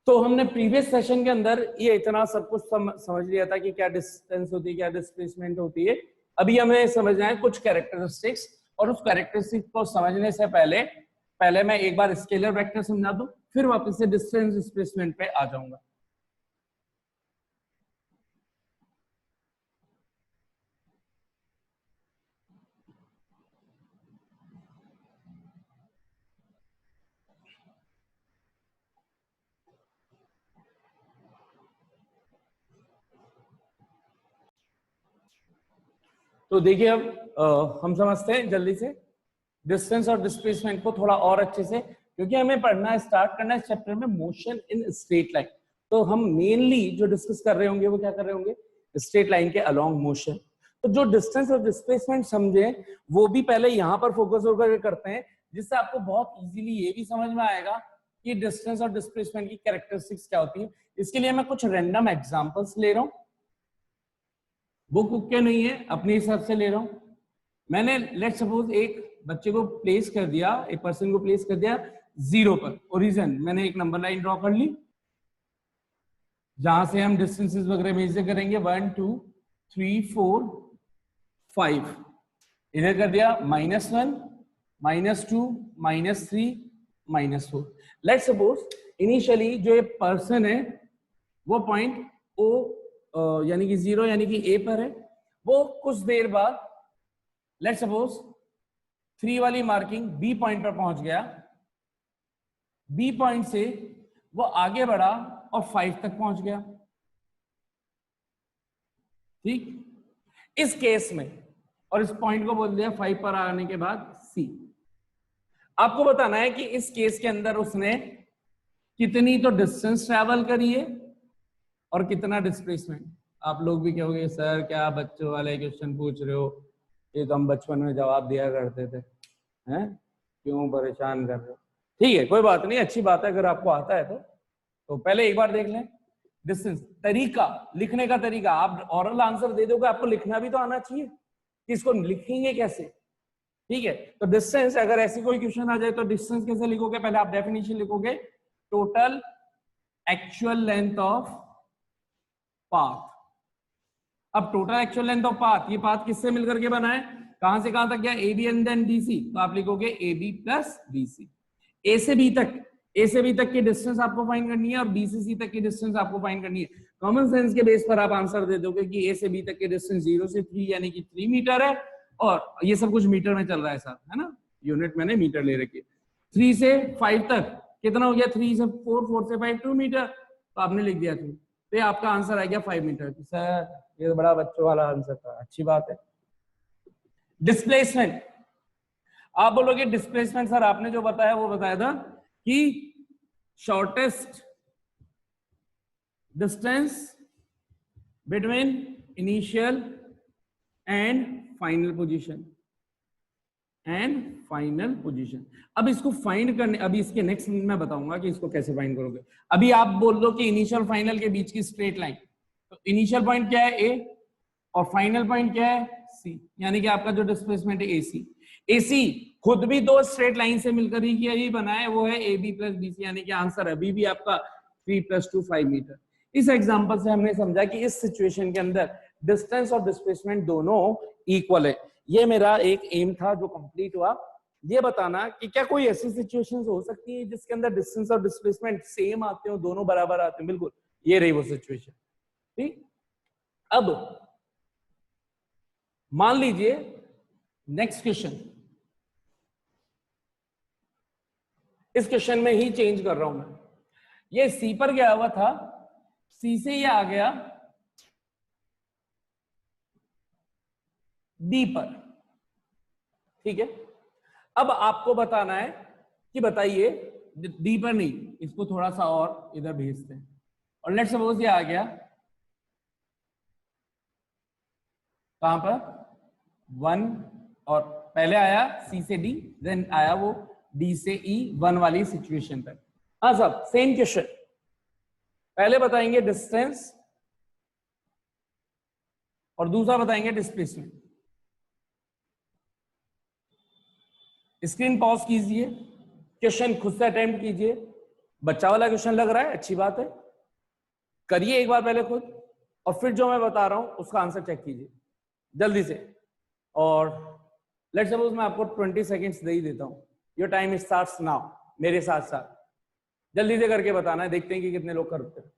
तो हमने previous session के अंदर ये इतना सब कुछ समझ लिया था कि क्या डिस्टेंस होती है, क्या डिस्प्लेसमेंट होती है। अभी हमें समझना है कुछ कैरेक्टरिस्टिक्स, और उस कैरेक्टरिस्टिक्स को समझने से पहले मैं एक बार स्केलर वेक्टर समझा दूं, फिर वापस से डिस्टेंस डिस्प्लेसमेंट पे आ जाऊंगा। तो देखिए अब हम समझते हैं जल्दी से डिस्टेंस और डिस्प्लेसमेंट को थोड़ा और अच्छे से, क्योंकि हमें पढ़ना स्टार्ट करना है इस चैप्टर में मोशन इन स्ट्रेट लाइन। तो हम मेनली जो डिस्कस कर रहे होंगे वो क्या कर रहे होंगे, स्ट्रेट लाइन के अलोंग मोशन। तो जो डिस्टेंस और डिस्प्लेसमेंट समझे वो भी पहले यहाँ पर फोकस होकर करते हैं, जिससे आपको बहुत इजीली ये भी समझ में आएगा कि डिस्टेंस और डिस्प्लेसमेंट की कैरेक्टरिस्टिक्स क्या होती है। इसके लिए मैं कुछ रैंडम एग्जांपल्स ले रहा हूँ, बुक के नहीं है, अपने हिसाब से ले रहा हूं। मैंने लेट सपोज एक बच्चे को प्लेस कर दिया, एक पर्सन को प्लेस कर दिया 0 पर, ओरिजिन मैंने एक नंबर लाइन ड्रॉ कर ली जहां से हम डिस्टेंसेस वगैरह मेजर करेंगे 1 2 3 4 5। इधर कर दिया -1 -2 -3 -4। लेट सपोज इनिशियली जो ये पर्सन है वो पॉइंट ओ यानी कि 0 यानी कि ए पर है, वो कुछ देर बाद लेट सपोज 3 वाली मार्किंग बी पॉइंट पर पहुंच गया, बी पॉइंट से वो आगे बढ़ा और 5 तक पहुंच गया। ठीक, इस केस में, और इस पॉइंट को बोल दिया 5 पर आने के बाद सी। आपको बताना है कि इस केस के अंदर उसने कितनी तो डिस्टेंस ट्रेवल करी है और कितना डिस्प्लेसमेंट। आप लोग भी कहोगे सर क्या बच्चों वाले क्वेश्चन पूछ रहे हो, ये तो हम बचपन में जवाब दिया करते थे, हैं क्यों परेशान कर रहे हो। ठीक है, कोई बात नहीं, अच्छी बात है अगर आपको आता है तो पहले एक बार देख लें डिस्टेंस। तरीका, लिखने का तरीका, आप ऑरल आंसर दे दोगे, आपको लिखना भी तो आना चाहिए कि इसको लिखेंगे कैसे। ठीक है, तो डिस्टेंस, अगर ऐसी कोई क्वेश्चन आ जाए तो डिस्टेंस कैसे लिखोगे, पहले आप डेफिनेशन लिखोगे total actual length of path. अब total actual length of path, ये पाथ किससे मिलकर के बना है, कहां से कहां तक गया, A B and then B C, तो आप लिखोगे A B plus B C. A से बी तक की डिस्टेंस आपको फाइंड करनी है और बी से सी तक की डिस्टेंस आपको फाइंड करनी है। कॉमन सेंस के बेस पर आप आंसर दे दोगे कि ए से बी तक की डिस्टेंस 0 से 3 यानी कि 3 मीटर है, और ये सब कुछ मीटर में चल रहा है साहब, है ना, यूनिट मैंने मीटर ले रखी है। 3 से 5 तक कितना हो गया, 3 से 4, 4 से 5 2 मीटर, तो आपने लिख दिया 2, तो आपका आंसर आ गया 5 मीटर। सर ये तो बड़ा बच्चों वाला आंसर था, अच्छी बात है। डिस्प्लेसमेंट, आप बोलोगे डिस्प्लेसमेंट सर आपने जो बताया वो बताया था कि shortest distance between initial and final position, अब इसको फाइंड करने, अभी इसके नेक्स्ट मैं बताऊंगा कि इसको कैसे फाइंड करोगे। अभी आप बोल दो कि इनिशियल फाइनल के बीच की स्ट्रेट लाइन, तो इनिशियल पॉइंट क्या है ए और फाइनल पॉइंट क्या है सी, यानी कि आपका जो डिस्प्लेसमेंट है एसी। एसी खुद भी दो स्ट्रेट लाइन से मिलकर ही किया ही बना है, वो है A B plus B C, यानी कि आंसर अभी भी आपका 3 + 2 5 मीटर। इस एग्जांपल से हमने समझा कि इस सिचुएशन के अंदर डिस्टेंस और डिस्प्लेसमेंट दोनों इक्वल है। ये मेरा एक एम था जो कंप्लीट हुआ, ये बताना कि क्या कोई ऐसी सिचुएशंस हो सकती है जिसके अंदर डिस्टेंस और डिस्प्लेसमेंट सेम आते हो, दोनों बराबर आते हैं। बिल्कुल, ये रही वो सिचुएशन। ठीक, अब मान लीजिए नेक्स्ट क्वेश्चन, इस क्वेश्चन में ही चेंज कर रहा हूं मैं, ये सी पर गया हुआ था, सी से ये आ गया डी पर। ठीक है, अब आपको बताना है कि बताइए, डी पर नहीं, इसको थोड़ा सा और इधर भेजते हैं, और लेट्स सपोज ये आ गया कहां पर 1, और पहले आया सी से डी, देन आया वो डी से ई 1 वाली सिचुएशन पर। हाँ साहब, सेम क्वेश्चन, पहले बताएंगे डिस्टेंस और दूसरा बताएंगे डिस्प्लेसमेंट। स्क्रीन पॉज कीजिए, क्वेश्चन खुद से अटेम्प्ट कीजिए, बच्चा वाला क्वेश्चन लग रहा है, अच्छी बात है, करिए एक बार पहले खुद, और फिर जो मैं बता रहा हूं उसका आंसर चेक कीजिए जल्दी से। और लेट्स सपोज मैं आपको 20 सेकेंड्स दे ही देता हूं, योर टाइम स्टार्ट्स नाउ, मेरे साथ साथ जल्दी से करके बताना है, देखते हैं कि कितने लोग करते हैं।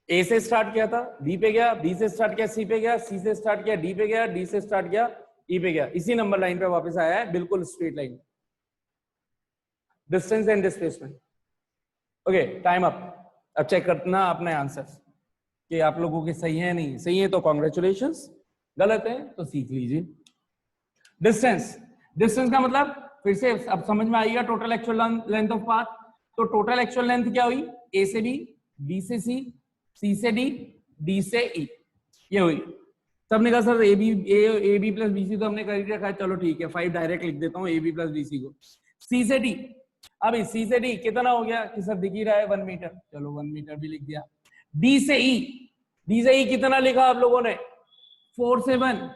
ए से स्टार्ट किया था, बी पे गया, बी से स्टार्ट किया, सी पे गया, सी से स्टार्ट किया, डी पे गया, डी से स्टार्ट किया, ई पे गया, इसी नंबर लाइन पे वापस आया है, बिल्कुल straight line. Distance and displacement. Okay, time up. अब चेक करना अपने आंसर्स कि आप लोगों के सही है नहीं। सही है तो कॉन्ग्रेचुलेशंस, गलत है तो सीख लीजिए। डिस्टेंस, डिस्टेंस का मतलब फिर से अब समझ में आएगा, total actual length of path. तो टोटल एक्चुअल लेंथ क्या हुई, ए से बी से सी से डी से ई, ये हुई। सबने कहा sir A B plus B C तो हमने कर ही रखा है, चलो ठीक है 5 डायरेक्ट लिख देता हूँ A B plus B C को। सी से डी, अभी सी से डी कितना हो गया कि सर दिख ही रहा है 1 मीटर, चलो 1 मीटर भी लिख दिया। डी से ई कितना लिखा आप लोगों ने, 4 से 1।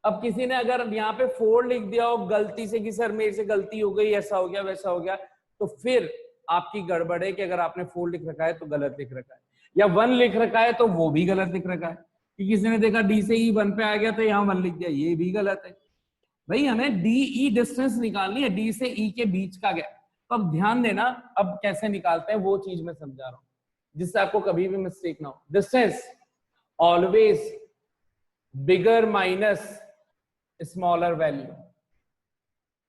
अब किसी ने अगर यहाँ पे 4 लिख दिया हो गलती से कि सर मेरे से गलती हो गई, ऐसा हो गया वैसा हो गया, तो फिर आपकी गड़बड़ है कि अगर आपने 4 लिख रखा है तो गलत लिख रखा है, या 1 लिख रखा है तो वो भी गलत लिख रखा है, कि किसी ने देखा डी से ई 1 पे आ गया तो यहाँ 1 लिख दिया, ये भी गलत है। भाई हमें डी ई डिस्टेंस निकालनी है, डी से ई के बीच का गैप। तो अब ध्यान देना, अब कैसे निकालते हैं वो चीज मैं समझा रहा हूं, जिससे आपको कभी भी मिस्टेक ना हो। Distance always bigger minus smaller value,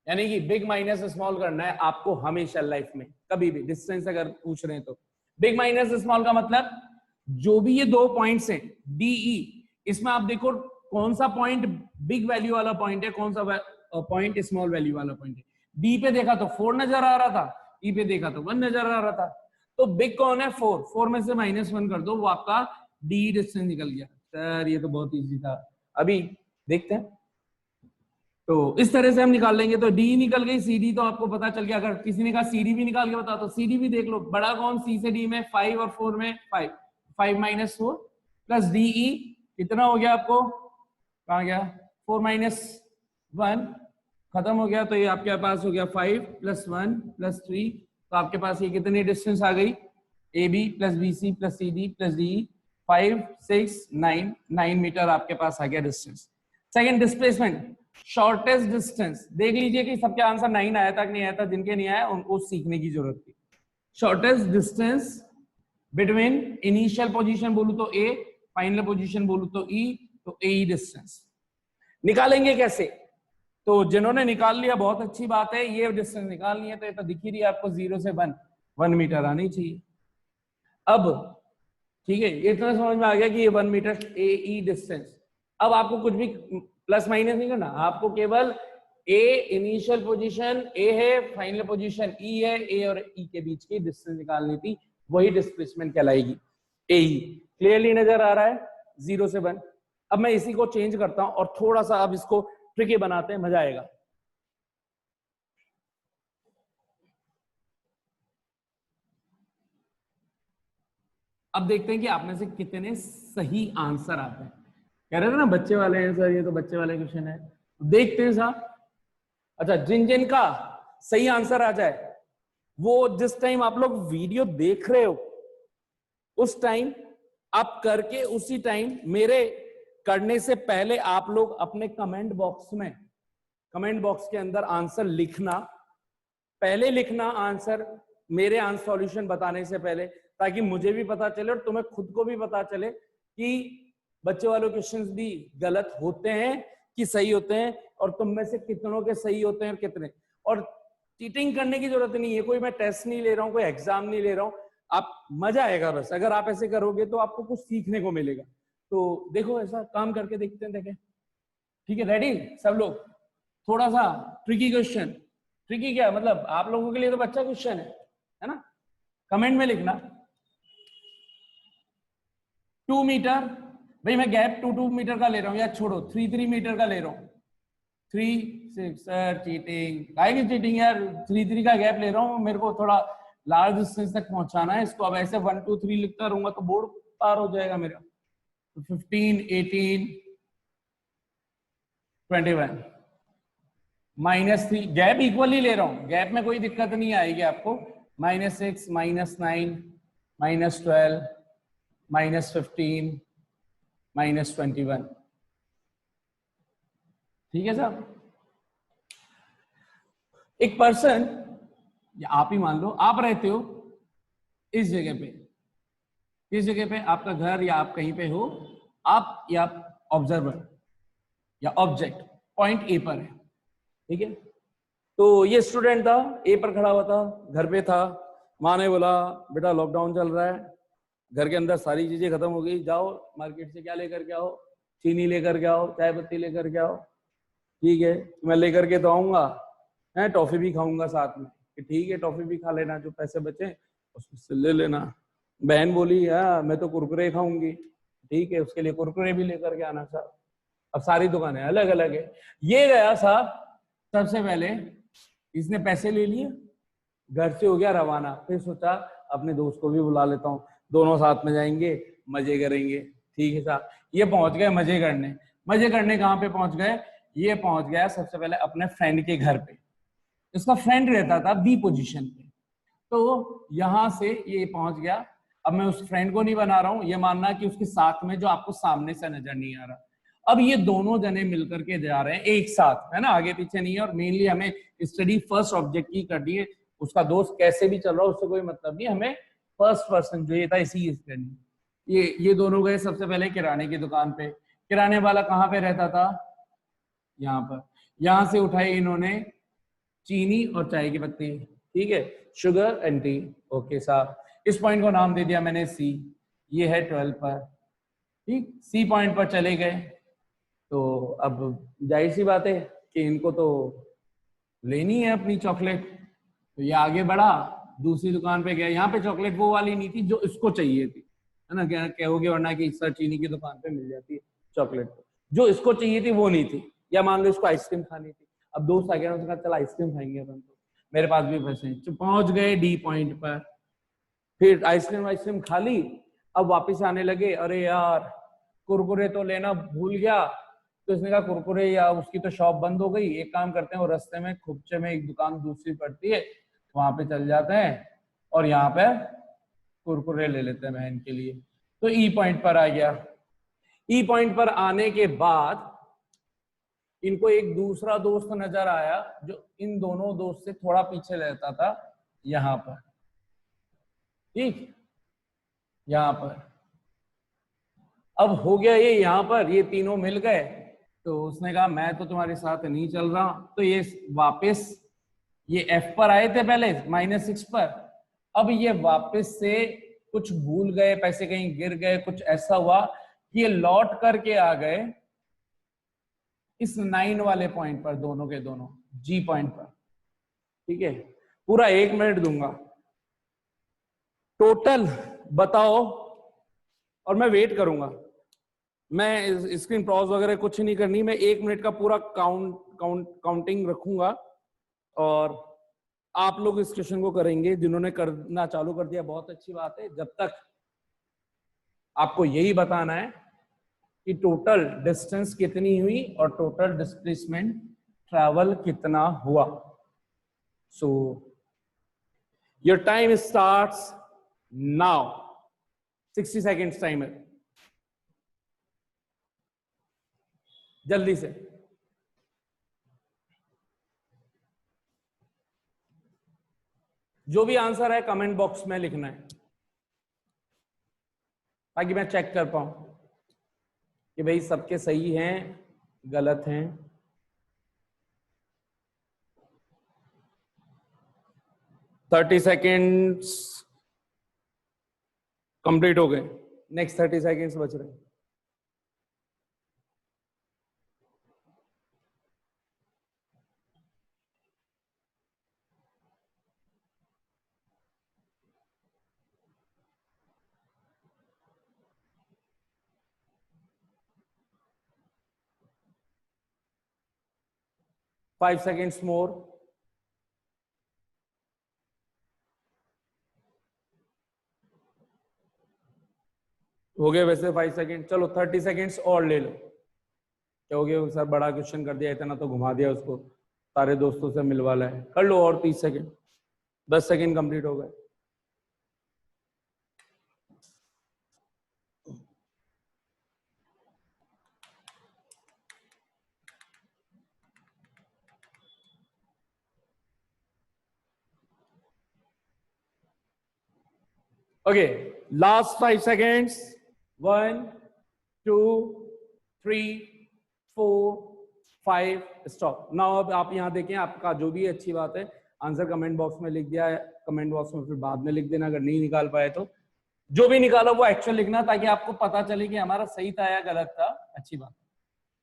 यानी कि बिग माइनस स्मॉल करना है आपको हमेशा लाइफ में, कभी भी डिस्टेंस अगर पूछ रहे हैं तो। बिग माइनस स्मॉल का मतलब जो भी ये 2 पॉइंट्स हैं डीई, इसमें आप देखो कौन सा पॉइंट बिग वैल्यू वाला पॉइंट है, कौन सा पॉइंट स्मॉल वैल्यू वाला पॉइंट है। डी पे देखा तो 4 नजर आ रहा था, ई पे देखा तो 1 नजर आ रहा था, तो बिग कौन है 4 में से -1 कर दो, वो आपका डी डिस्टेंस निकल गया। सर ये तो बहुत इजी था, अभी देखते हैं। तो इस तरह से हम निकाल लेंगे, तो डी निकल गई, सी डी तो आपको पता चल गया। अगर किसी ने कहा सी डी भी निकाल के बता तो सी डी भी देख लो, बड़ा कौन सी से डी में 5 और 4 में 5 माइनस 4 प्लस डी ई कितना हो गया आपको, कहा गया 4 माइनस 1 खत्म हो गया, तो ये आपके पास हो गया 5 प्लस 1 प्लस 3, तो आपके पास ये कितनी डिस्टेंस आ गई, A B plus B C plus C D plus D 5 6 9 metre आपके पास आ गया distance. Second displacement, shortest distance, देख लीजिए कि सबके आंसर 9 आया था कि नहीं आया था, जिनके नहीं आया उनको सीखने की जरूरत थी। Shortest distance between initial position बोलू तो ए, फाइनल पोजीशन बोलू तो ई, तो ए डिस्टेंस निकालेंगे कैसे। तो जिन्होंने निकाल लिया बहुत अच्छी बात है, ये डिस्टेंस निकालनी है तो ये तो दिख ही रही है आपको, 0 से 1 मीटर आनी चाहिए। अब ठीक है, इतना समझ में आ गया कि ये 1 मीटर ए ई डिस्टेंस। अब आपको कुछ भी प्लस माइनस नहीं करना, आपको केवल ए इनिशियल पोजीशन ए है, फाइनल पोजीशन ई है, ए और ई के बीच की डिस्टेंस निकालनी थी, वही डिस्प्लेसमेंट कहलाएगी ए ई। क्लियरली नजर आ रहा है 0 से 1। अब मैं इसी को चेंज करता हूं और थोड़ा सा अब इसको ट्रिकी बनाते हैं, मजा आएगा। अब देखते हैं कि आप में से कितने सही आंसर आते हैं। कह रहे थे ना बच्चे वाले हैं सर, ये तो बच्चे वाले क्वेश्चन है, देखते हैं साहब। अच्छा, जिन जिन का सही आंसर आ जाए वो जिस टाइम आप लोग वीडियो देख रहे हो उस टाइम आप करके, उसी टाइम मेरे करने से पहले आप लोग अपने कमेंट बॉक्स में, कमेंट बॉक्स के अंदर आंसर लिखना, पहले लिखना आंसर मेरे आंसर सॉल्यूशन बताने से पहले, ताकि मुझे भी पता चले और तुम्हें खुद को भी पता चले कि बच्चे वाले क्वेश्चंस भी गलत होते हैं कि सही होते हैं, और तुम में से कितनों के सही होते हैं और कितने। और चीटिंग करने की जरूरत नहीं है, कोई मैं टेस्ट नहीं ले रहा हूँ, कोई एग्जाम नहीं ले रहा हूँ, आप मजा आएगा बस। अगर आप ऐसे करोगे तो आपको कुछ सीखने को मिलेगा। तो देखो ऐसा काम करके देखते हैं, देखें। ठीक है, रेडी सब लोग। थोड़ा सा ट्रिकी क्वेश्चन, ट्रिकी क्या मतलब आप लोगों के लिए तो बच्चा क्वेश्चन है ना। कमेंट में लिखना 2 मीटर, भाई मैं गैप 2 मीटर का ले रहा हूँ, या छोड़ो 3 मीटर का ले रहा हूँ, 3 6 सर चीटिंग काहे की चीटिंग यार, 3 3 का गैप ले रहा हूँ, मेरे को थोड़ा लार्ज डिस्टेंस तक पहुंचाना है इसको। अब ऐसे 1 2 3 लिखता रहूंगा तो बोर्ड पार हो जाएगा मेरा। तो 15 18 21 -3 गैप इक्वली ले रहा हूं, गैप में कोई दिक्कत नहीं आएगी आपको। -6 -9 -12 -15 -21। ठीक है साहब। एक पर्सन, या आप ही मान लो, आप रहते हो इस जगह पे, इस जगह पे आपका घर या आप कहीं पे हो, आप या ऑब्जर्वर या ऑब्जेक्ट पॉइंट ए पर है, ठीक है। तो ये स्टूडेंट था, ए पर खड़ा हुआ था, घर पे था। माँ ने बोला बेटा लॉकडाउन चल रहा है, घर के अंदर सारी चीजें खत्म हो गई, जाओ मार्केट से क्या लेकर के आओ, चीनी लेकर के आओ, चाय पत्ती लेकर के आओ। ठीक है, मैं लेकर के तो आऊंगा, है टॉफी भी खाऊंगा साथ में। कि ठीक है टॉफी भी खा लेना, जो पैसे बचे उससे ले लेना। बहन बोली हाँ मैं तो कुरकुरे खाऊंगी, ठीक है उसके लिए कुरकुरे भी लेकर के आना साहब। अब सारी दुकानें अलग अलग है। ये गया साहब, सबसे पहले इसने पैसे ले लिए, घर से हो गया रवाना। फिर सोचा अपने दोस्त को भी बुला लेता हूँ, दोनों साथ में जाएंगे मजे करेंगे। ठीक है साहब, ये पहुंच गए मजे करने। मजे करने कहाँ पे पहुंच गए, ये पहुंच गया सबसे पहले अपने फ्रेंड के घर पे। इसका फ्रेंड रहता था बी पोजीशन पे, तो यहां से ये पहुंच गया। अब मैं उस फ्रेंड को नहीं बना रहा हूं, ये मानना कि उसके साथ में जो आपको सामने से नजर नहीं आ रहा। अब ये दोनों जने मिलकर के जा रहे हैं एक साथ, है ना, आगे पीछे नहीं है। और मेनली हमें स्टडी फर्स्ट ऑब्जेक्ट की करनी है, उसका दोस्त कैसे भी चल रहा हो उससे कोई मतलब नहीं, हमें फर्स्ट पर्सन जो ये था इसी की करनी। ये दोनों गए सबसे पहले किराने की दुकान पे। किराने वाला कहाँ पे रहता था, यहाँ पर। यहां से उठाई इन्होंने चीनी और चाय की पत्ती, ठीक है, शुगर एंड टी। ओके साहब, इस पॉइंट को नाम दे दिया मैंने सी। ये है 12 पर, ठीक, सी पॉइंट पर चले गए। तो अब जाहिर सी बात है कि इनको तो लेनी है अपनी चॉकलेट। तो ये आगे बढ़ा, दूसरी दुकान पे गया। यहाँ पे चॉकलेट वो वाली नहीं थी जो इसको चाहिए थी, है ना, क्या कहोगे वरना कि सर चीनी की दुकान पे मिल जाती है चॉकलेट, जो इसको चाहिए थी वो नहीं थी। या मान लो इसको आइसक्रीम खानी थी। अब दोस्त आ गया, उसने कहा चल आइसक्रीम खाएंगे अपन, तो मेरे पास भी पैसे हैं। तो पहुंच गए डी पॉइंट पर, फिर आइसक्रीम आइसक्रीम खा ली। अब वापिस आने लगे, अरे यार कुरकुरे तो लेना भूल गया। तो इसने कहा कुरकुरे, या उसकी तो शॉप बंद हो गई, एक काम करते हैं वो रास्ते में खुपचे में एक दुकान दूसरी पड़ती है, वहां पे चल जाते हैं और यहाँ पे कुरकुरे ले लेते हैं बहन के लिए। तो ई पॉइंट पर आ गया। ई पॉइंट पर आने के बाद इनको एक दूसरा दोस्त नजर आया जो इन दोनों दोस्त से थोड़ा पीछे रहता था, यहां पर, ठीक, यहां पर। अब हो गया ये, यहां पर ये तीनों मिल गए। तो उसने कहा मैं तो तुम्हारे साथ नहीं चल रहा। तो ये वापस, ये एफ पर आए थे पहले -6 पर, अब ये वापस से कुछ भूल गए, पैसे कहीं गिर गए, कुछ ऐसा हुआ कि ये लौट करके आ गए इस 9 वाले पॉइंट पर, दोनों के दोनों जी पॉइंट पर। ठीक है, पूरा 1 मिनट दूंगा, टोटल बताओ, और मैं वेट करूंगा। मैं स्क्रीन पॉज वगैरह कुछ नहीं करनी, मैं 1 मिनट का पूरा काउंटिंग रखूंगा और आप लोग इस क्वेश्चन को करेंगे। जिन्होंने करना चालू कर दिया बहुत अच्छी बात है। जब तक आपको यही बताना है कि टोटल डिस्टेंस कितनी हुई और टोटल डिस्प्लेसमेंट ट्रैवल कितना हुआ। So your time starts now, 60 seconds time है, जल्दी से। जो भी आंसर है कमेंट बॉक्स में लिखना है ताकि मैं चेक कर पाऊं कि भाई सबके सही हैं गलत हैं। 30 सेकेंड्स कंप्लीट हो गए, नेक्स्ट 30 सेकेंड्स बच रहे हैं। 5 seconds more. हो गए वैसे 5 सेकंड, चलो 30 सेकंड्स और ले लो। क्या हो गया सर, बड़ा क्वेश्चन कर दिया, इतना तो घुमा दिया उसको, सारे दोस्तों से मिलवाला है, कर लो और 30 सेकंड, 10 सेकंड कंप्लीट हो गए। Okay, last 5 seconds, 1 2 3 4 5, stop. Now अब आप यहाँ देखें, आपका जो भी अच्छी बात है आंसर कमेंट बॉक्स में लिख दिया है, कमेंट बॉक्स में फिर बाद में लिख देना, अगर नहीं निकाल पाए तो जो भी निकाला वो एक्चुअल लिखना, ताकि आपको पता चले कि हमारा सही था या गलत था। अच्छी बात,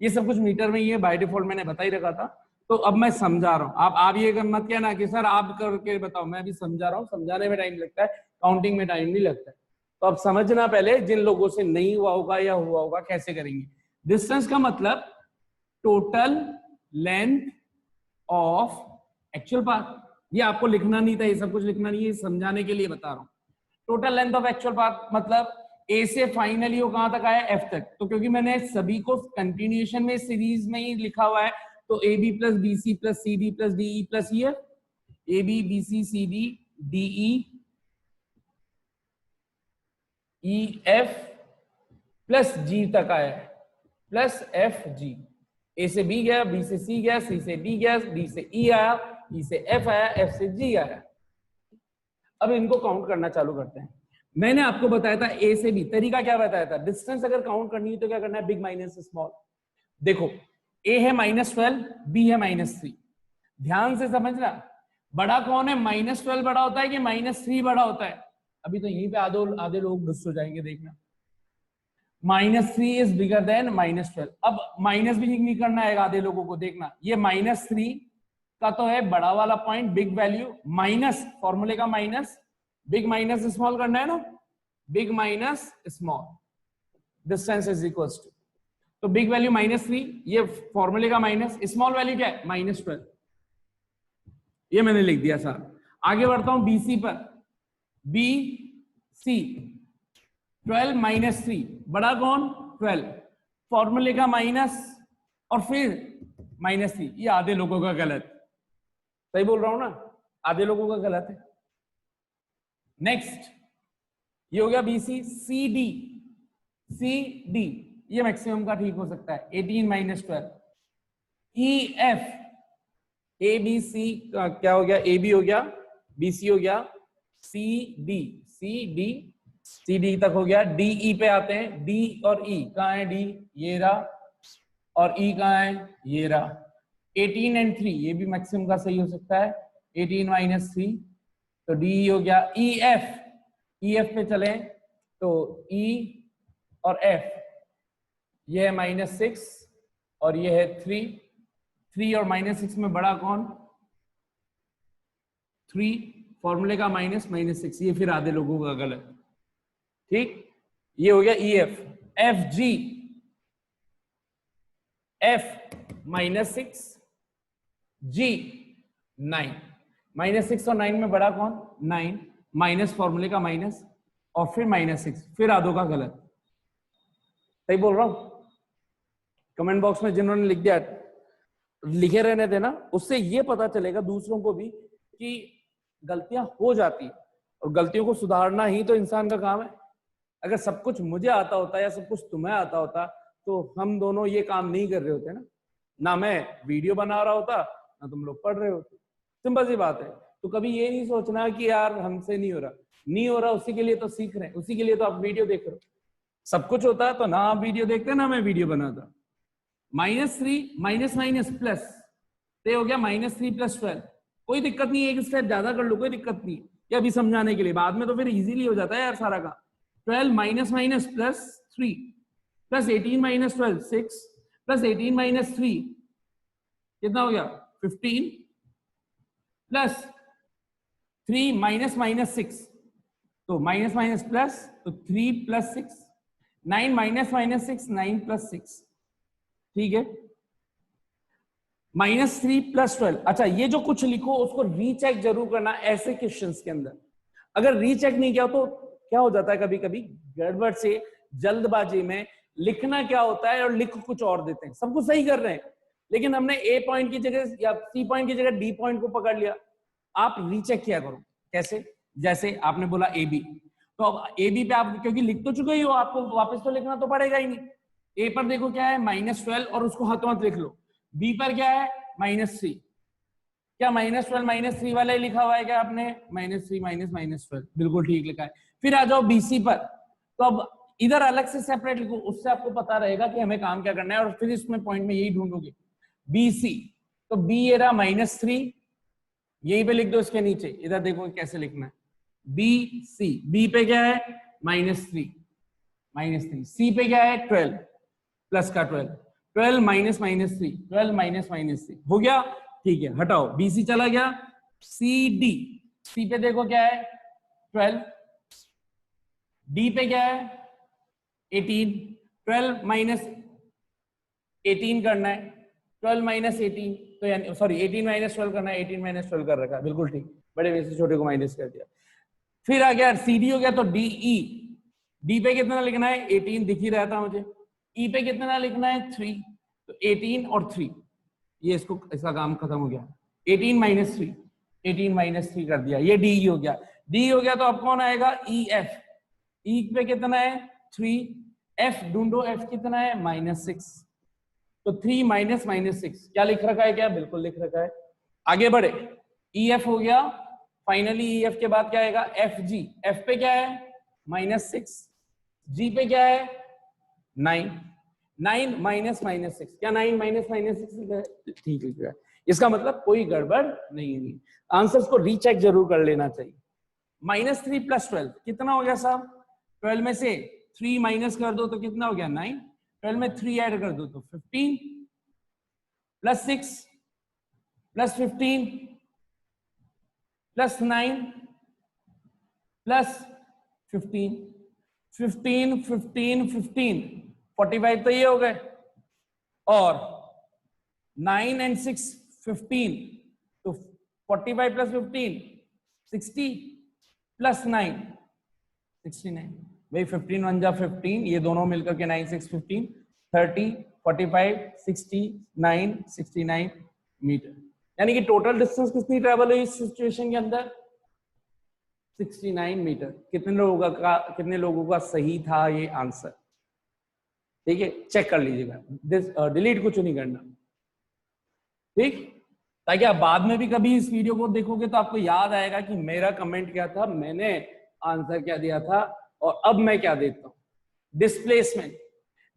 ये सब कुछ मीटर में ही है, बाय डिफॉल्ट मैंने बता ही रखा था। तो अब मैं समझा रहा हूँ, आप ये कर मत कहना कि सर आप करके बताओ, मैं भी समझा रहा हूँ, समझाने में टाइम लगता है, काउंटिंग में टाइम नहीं लगता है। तो अब समझना पहले, जिन लोगों से नहीं हुआ होगा या हुआ होगा कैसे करेंगे। डिस्टेंस का मतलब total length of actual path, ये आपको लिखना नहीं था, ये सब कुछ लिखना नहीं है, समझाने के लिए बता रहा हूँ। Total length of actual path मतलब ए से फाइनली वो कहां तक आया, एफ तक। तो क्योंकि मैंने सभी को कंटिन्यूएशन में सीरीज में ही लिखा हुआ है, तो A B plus B C plus C D plus D E plus E F, A B B C C D D E F plus G तक आया है, प्लस एफ जी। ए से बी गया, बी से सी गया, सी से डी गया, D से ई आया, ई से एफ आया, एफ से जी आया। अब इनको काउंट करना चालू करते हैं। मैंने आपको बताया था ए से बी, तरीका क्या बताया था, डिस्टेंस अगर काउंट करनी है तो क्या करना है, बिग माइनस स्मॉल। देखो ए है -12, बी है -3, ध्यान से समझना, बड़ा कौन है, -12 बड़ा होता है कि -3 बड़ा होता है। अभी तो यहीं पे आधे लोग गुस्स हो जाएंगे, देखना। -3 इज बिगर देन -12। अब माइनस भी नहीं करना है आधे लोगों को, देखना, ये -3 का तो है बड़ा वाला पॉइंट, बिग वैल्यू, माइनस फॉर्मूले का माइनस, बिग माइनस स्मॉल करना है ना, big minus small, distance is equal to, तो बिग वैल्यू -3, ये फॉर्मूले का माइनस, स्मॉल वैल्यू क्या है, -12, ये मैंने लिख दिया सर। आगे बढ़ता हूं बीसी पर, बी सी 12 - 3, बड़ा कौन 12, फॉर्मूले का माइनस और फिर -3, ये आधे लोगों का गलत, सही बोल रहा हूं ना, आधे लोगों का गलत है। नेक्स्ट ये हो गया बीसी, सी डी, ये मैक्सिमम का ठीक हो सकता है, 18 - 12, ई एफ, ए बी सी का क्या हो गया, ए बी हो गया, बी सी हो गया, सी डी तक हो गया, डी ई पे आते हैं, डी और ई कहाँ है, डी ये रहा, और ई कहाँ है, ये रहा। 18 और 3 ये भी मैक्सिमम का सही हो सकता है, 18 - 3, तो डी हो गया। ई एफ पे चले तो ई और एफ, ये है -6 और ये है 3 और -6 में बड़ा कौन, 3, फॉर्मूले का -6, ये फिर आधे लोगों का गलत, ठीक। ये हो गया E F. F G, F -6, जी 9, -6 और 9 में बड़ा कौन, 9, माइनस फॉर्मूले का माइनस और फिर -6, फिर आधों का गलत, सही बोल रहा हूं। कमेंट बॉक्स में जिन्होंने लिख दिया लिखे रहने देना, उससे ये पता चलेगा दूसरों को भी कि गलतियां हो जाती है और गलतियों को सुधारना ही तो इंसान का काम है। अगर सब कुछ मुझे आता होता या सब कुछ तुम्हें आता होता तो हम दोनों ये काम नहीं कर रहे होते ना मैं वीडियो बना रहा होता, ना तुम लोग पढ़ रहे होते, सिंपल सी बात है। तो कभी ये नहीं सोचना कि यार हमसे नहीं हो रहा, उसी के लिए तो सीख रहे हैं, उसी के लिए तो आप वीडियो देख रहे हो। सब कुछ होता तो ना आप वीडियो देखते ना मैं वीडियो बनाता। -3 माइनस प्लस, हो गया -3 + 12, कोई दिक्कत नहीं है, एक स्टेप ज्यादा कर लो, कोई दिक्कत नहीं है, ये अभी समझाने के लिए, बाद में तो फिर इजीली हो जाता है यार सारा का। 12 माइनस प्लस 3 प्लस 18 - 12 6 प्लस 18 - 3 कितना हो गया 15 प्लस 3 -6, तो माइनस प्लस, तो 3 + 6, 9 - 6 9 + 6, ठीक है। -3 + 12। अच्छा, ये जो कुछ लिखो उसको रीचेक जरूर करना ऐसे क्वेश्चंस के अंदर। अगर रीचेक नहीं किया तो क्या हो जाता है, कभी कभी गड़बड़ से जल्दबाजी में लिखना क्या होता है और लिख कुछ और देते हैं। सब कुछ सही कर रहे हैं लेकिन हमने ए पॉइंट की जगह या सी पॉइंट की जगह डी पॉइंट को पकड़ लिया। आप रीचेक किया करो। कैसे? जैसे आपने बोला ए बी, तो अब ए बी पे आप क्योंकि लिख तो चुके ही हो, आपको वापस तो लिखना तो पड़ेगा ही नहीं। ए पर देखो क्या है -12 और उसको हाथों हाथ लिख लो। बी पर क्या है -3। क्या -12 -3 वाला ही लिखा हुआ है क्या आपने? -3 -12 बिल्कुल ठीक लिखा है। फिर आ जाओ बीसी पर, तो अब इधर अलग से सेपरेट लिखो, उससे आपको पता रहेगा कि हमें काम क्या करना है और फिर इसमें पॉइंट में यही ढूंढोगे। बीसी, तो बी ये रहा -3, यही पे लिख दो इसके नीचे। इधर देखो कैसे लिखना है, बी सी। बी पे क्या है -3 सी पे क्या है 12 प्लस का 12 12 -3 12 -3 हो गया। ठीक है, हटाओ, बीसी चला गया। सी डी, सी पे देखो क्या है 12, डी पे क्या है 18, 12 -18 करना है, 12 -18 तो यानी सॉरी 18 -12 करना है, 18 -12 कर रखा है, बिल्कुल ठीक, बड़े में से छोटे को माइनस कर दिया। फिर आ गया सी डी हो गया, तो डी ई, डी पे कितना लिखना है 18 दिख ही रहा था मुझे, ई पे कितना लिखना है 3, तो 18 और 3, ये इसको इसका काम खत्म हो गया। 18 - 3, 18 - 3 कर दिया, ये डी हो गया। डी हो गया तो अब कौन आएगा ई एफ, ई पे कितना है 3, एफ ढूंढो, एफ कितना है -6, तो 3 -6 क्या लिख रखा है, क्या बिल्कुल लिख रखा है। आगे बढ़े, ई एफ हो गया। फाइनली ई एफ के बाद क्या आएगा एफ जी, एफ पे क्या है -6, जी पे क्या है 9, 9 -6, क्या 9 -6 ठीक है। इसका मतलब कोई गड़बड़ नहीं हुई। आंसर्स को रीचेक जरूर कर लेना चाहिए। -3 + 12 कितना हो गया साहब? 12 में से 3 माइनस कर दो तो कितना हो गया 9, 12 में 3 ऐड कर दो तो 15 + 6 + 15 + 9 + 15 15 15 15 45 तो ये हो गए, और 9 and 6 15, तो 45 + 15 60 + 9 69। भाई 15 1 जा 15, ये दोनों मिलकर के 9 6 15 30 45 60 9 69 मीटर। यानी कि टोटल डिस्टेंस कितनी ट्रेवल हुई इस सिचुएशन के अंदर 69 मीटर। कितने लोगों का सही था ये आंसर? ठीक है, चेक कर लीजिएगा, डिलीट कुछ नहीं करना, ठीक, ताकि आप बाद में भी कभी इस वीडियो को देखोगे तो आपको याद आएगा कि मेरा कमेंट क्या था, मैंने आंसर क्या दिया था और अब मैं क्या देता हूं। डिस्प्लेसमेंट,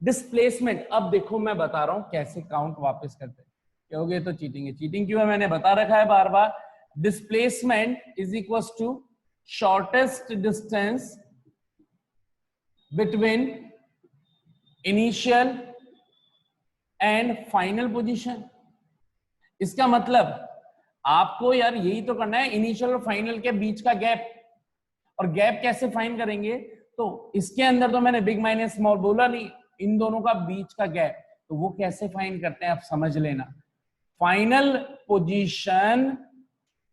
डिस्प्लेसमेंट अब देखो मैं बता रहा हूं कैसे काउंट वापस करते हैं। कहोगे तो चीटिंग है, चीटिंग क्यों है? मैंने बता रखा है बार बार। Displacement is equal to shortest distance between initial and final position. इसका मतलब आपको यार यही तो करना है, इनिशियल और फाइनल के बीच का गैप। और गैप कैसे फाइंड करेंगे? तो इसके अंदर तो मैंने बिग माइनस स्मॉल बोला नहीं, इन दोनों का बीच का गैप, तो वो कैसे फाइंड करते हैं आप समझ लेना। Final position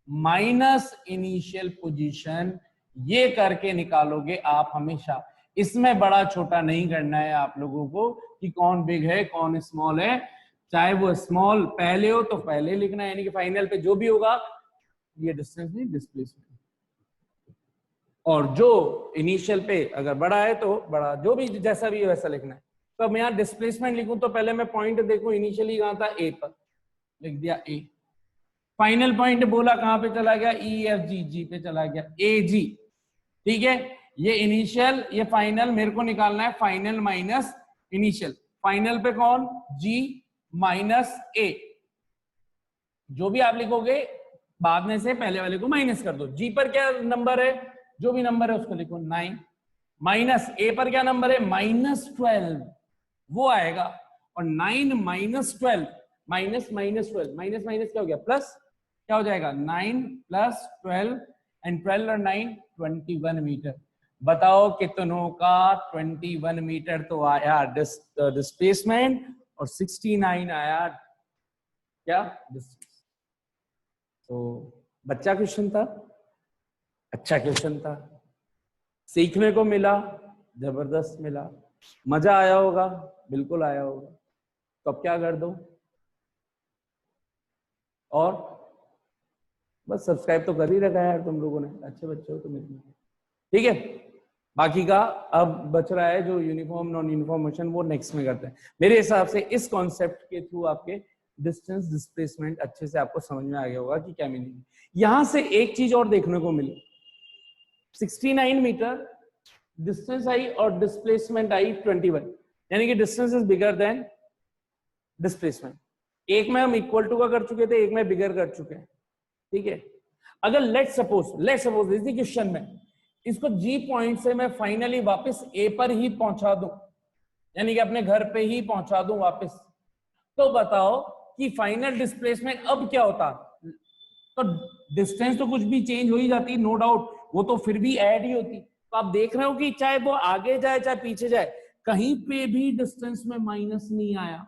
minus initial position, ये करके निकालोगे आप हमेशा। इसमें बड़ा छोटा नहीं करना है आप लोगों को कि कौन बिग है कौन स्मॉल है, चाहे वो स्मॉल पहले हो तो पहले लिखना है, यानी कि फाइनल पे जो भी होगा ये डिस्टेंस नहीं डिस्प्लेसमेंट, और जो इनिशियल पे अगर बड़ा है तो बड़ा, जो भी जैसा भी है वैसा लिखना है। तो अब मैं यहाँ डिस्प्लेसमेंट लिखूं तो पहले मैं पॉइंट देखूं, इनिशियली कहां था ए पर, लिख दिया ए। फाइनल पॉइंट बोला कहां पे चला गया ई एफ जी, जी पे चला गया ए जी, ठीक है। ये इनिशियल ये फाइनल, मेरे को निकालना है फाइनल माइनस इनिशियल। फाइनल पे कौन जी माइनस ए, जो भी आप लिखोगे बाद में से पहले वाले को माइनस कर दो। जी पर क्या नंबर है, जो भी नंबर है उसको लिखो 9, माइनस ए पर क्या नंबर है -12 वो आएगा, और 9 - 12 माइनस -12 माइनस माइनस क्या हो गया प्लस, क्या हो जाएगा 9 + 12 एंड 12 और 9 21 मीटर। बताओ कितनों का 21 मीटर तो आया डिस्प्लेसमेंट, और 69 आया क्या, डिस्टेंस। तो बच्चा क्वेश्चन था, अच्छा क्वेश्चन था, सीखने को मिला, जबरदस्त मिला, मजा आया होगा, बिल्कुल आया होगा। तो अब क्या कर दो, और बस सब्सक्राइब तो कर ही रखा है यार तुम लोगों ने, अच्छे बच्चे हो तुम इतने, ठीक है। बाकी का अब बच रहा है जो यूनिफॉर्म नॉन यूनिफॉर्म मोशन, वो नेक्स्ट में करते हैं। मेरे हिसाब से इस कॉन्सेप्ट के थ्रू आपके डिस्टेंस डिस्प्लेसमेंट अच्छे से आपको समझ में आ गया होगा कि क्या मीनिंग है। यहां से एक चीज और देखने को मिली, 69 मीटर डिस्टेंस आई और डिस्प्लेसमेंट आई 21, यानी कि distance is bigger than displacement. एक में हम इक्वल टू का कर चुके थे, एक में बिगर कर चुके हैं, ठीक है। अगर लेट सपोज इसी क्वेश्चन में इसको जी पॉइंट से मैं फाइनली वापस ए पर ही पहुंचा दूं, यानी कि अपने घर पे ही पहुंचा दूं वापस, तो बताओ कि फाइनल डिस्प्लेसमेंट अब क्या होता। तो डिस्टेंस तो कुछ भी चेंज हो ही जाती, नो डाउट, वो तो फिर भी ऐड ही होती। तो आप देख रहे हो कि चाहे वो आगे जाए चाहे पीछे जाए, कहीं पे भी डिस्टेंस में माइनस नहीं आया,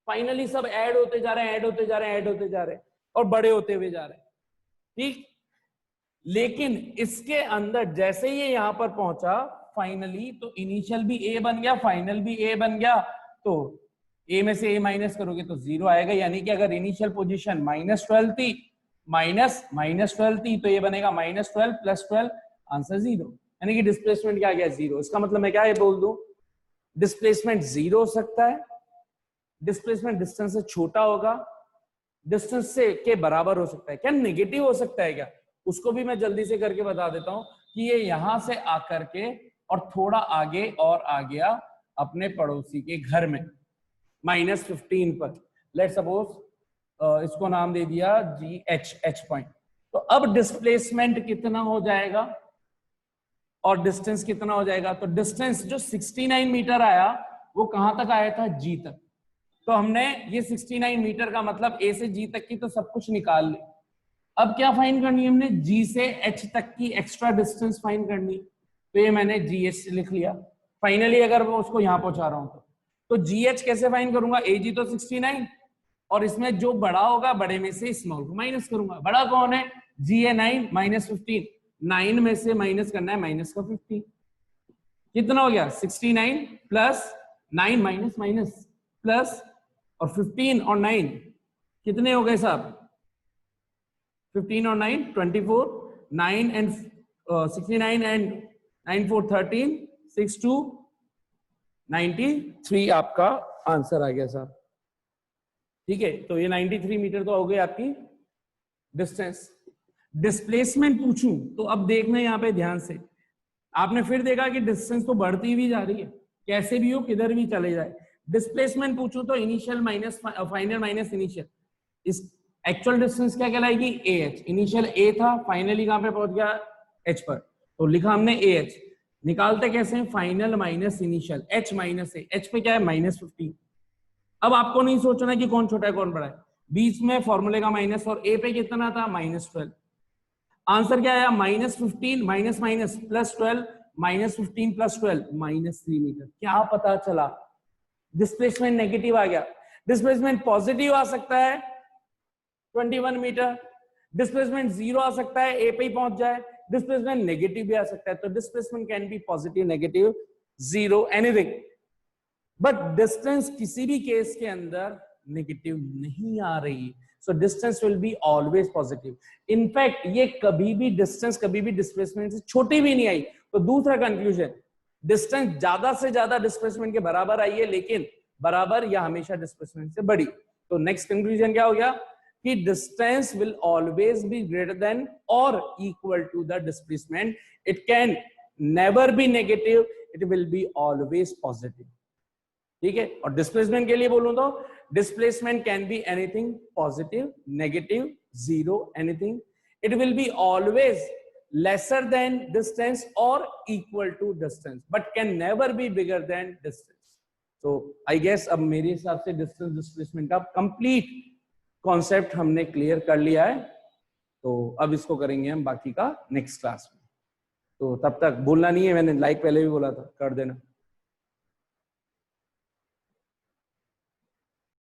फाइनली सब ऐड होते जा रहे हैं, ऐड होते जा रहे हैं, ऐड होते जा रहे हैं और बड़े होते हुए जा रहे हैं, ठीक। लेकिन इसके अंदर जैसे ही यहां पर पहुंचा फाइनली, तो इनिशियल भी ए बन गया, फाइनल भी ए बन गया, तो ए में से ए माइनस करोगे तो 0 आएगा। यानी कि अगर इनिशियल पोजीशन -12 थी, -12 थी, तो ये बनेगा -12 + 12, आंसर 0। यानी कि डिस्प्लेसमेंट क्या आ गया, 0। इसका मतलब मैं क्या ये बोल दूं, डिस्प्लेसमेंट 0 हो सकता है, डिस्प्लेसमेंट डिस्टेंस से छोटा होगा, डिस्टेंस से के बराबर हो सकता है, क्या नेगेटिव हो सकता है क्या, उसको भी मैं जल्दी से करके बता देता हूं कि ये यहां से आकर के और थोड़ा आगे और आ गया अपने पड़ोसी के घर में -15 पर। लेट्स सपोज इसको नाम दे दिया एच पॉइंट। तो अब डिस्प्लेसमेंट कितना हो जाएगा और डिस्टेंस कितना हो जाएगा। तो डिस्टेंस जो 69 मीटर आया वो कहां तक आया था, जी तक। तो हमने ये 69 मीटर का मतलब ए से जी तक की तो सब कुछ निकाल ली। अब क्या फाइंड करनी है हमने, जी से एच तक की एक्स्ट्रा डिस्टेंस फाइंड करनी। तो ये मैंने जी एच लिख लिया। फाइनली अगर मैं उसको यहां पहुंचा रहा हूं तो जी एच कैसे फाइंड करूंगा, ए जी तो 69 और इसमें जो बड़ा होगा बड़े में से स्मॉल को माइनस करूंगा। बड़ा कौन है, जी ए 9 -15, 9 में से माइनस करना है माइनस का 15, कितना हो गया 69 प्लस 9 माइनस माइनस प्लस और 15 और 9 कितने हो गए साहब, 15 और 9 24, 9 एंड 69 एंड 9 4 13, 6 2 93 आपका आंसर आ गया साहब, ठीक है। तो ये 93 मीटर तो हो गई आपकी डिस्टेंस। डिस्प्लेसमेंट पूछूं तो अब देखना यहाँ पे ध्यान से, आपने फिर देखा कि डिस्टेंस तो बढ़ती हुई जा रही है, कैसे भी हो किधर भी चले जाए। डिस्प्लेसमेंट पूछूं तो initial minus final minus initial, इस एक्चुअल डिस्टेंस क्या कहलाएगी, ए एच। इनिशियल ए था, फाइनली कहां पे पहुंच गया, एच पर, तो लिखा हमने ए एच। निकालते कैसे हैं, final minus initial, H minus A, H पे क्या है -15। अब आपको नहीं सोचना कि कौन छोटा है कौन बड़ा है, बीच में फॉर्मूले का माइनस, और ए पे कितना था -12। आंसर क्या आया, -15 माइनस माइनस प्लस 12, -15 + 12 -3 मीटर। क्या पता चला, डिस्प्लेसमेंट नेगेटिव आ गया। डिस्प्लेसमेंट पॉजिटिव आ सकता है 21 मीटर, डिस्प्लेसमेंट 0 आ सकता है, ए पे ही पहुंच जाए, डिस्प्लेसमेंट नेगेटिव भी आ सकता है। तो displacement can B positive, negative, 0, anything, but distance किसी भी केस के अंदर नेगेटिव नहीं आ रही। So distance will be always positive. In fact ये कभी भी डिस्टेंस कभी भी डिस्प्लेसमेंट से छोटी भी नहीं आई। तो दूसरा कंक्लूजन, डिस्टेंस ज्यादा से ज्यादा डिस्प्लेसमेंट के बराबर आई है, लेकिन बराबर या हमेशा डिस्प्लेसमेंट से बड़ी। तो नेक्स्ट कंक्लूजन क्या हो गया कि distance will always be greater than और equal to the displacement. It can never be negative, it will be always positive, ठीक है। और डिस्प्लेसमेंट के लिए बोलूं तो displacement can be anything, positive, negative, 0, anything. It will be always lesser than distance or equal to distance, but can never be bigger than distance. So I guess अब मेरे हिसाब से डिस्टेंस डिस्प्लेसमेंट का complete concept हमने clear कर लिया है। तो अब इसको करेंगे हम बाकी का नेक्स्ट क्लास में। तो तब तक भूलना नहीं है, मैंने लाइक पहले भी बोला था, कर देना।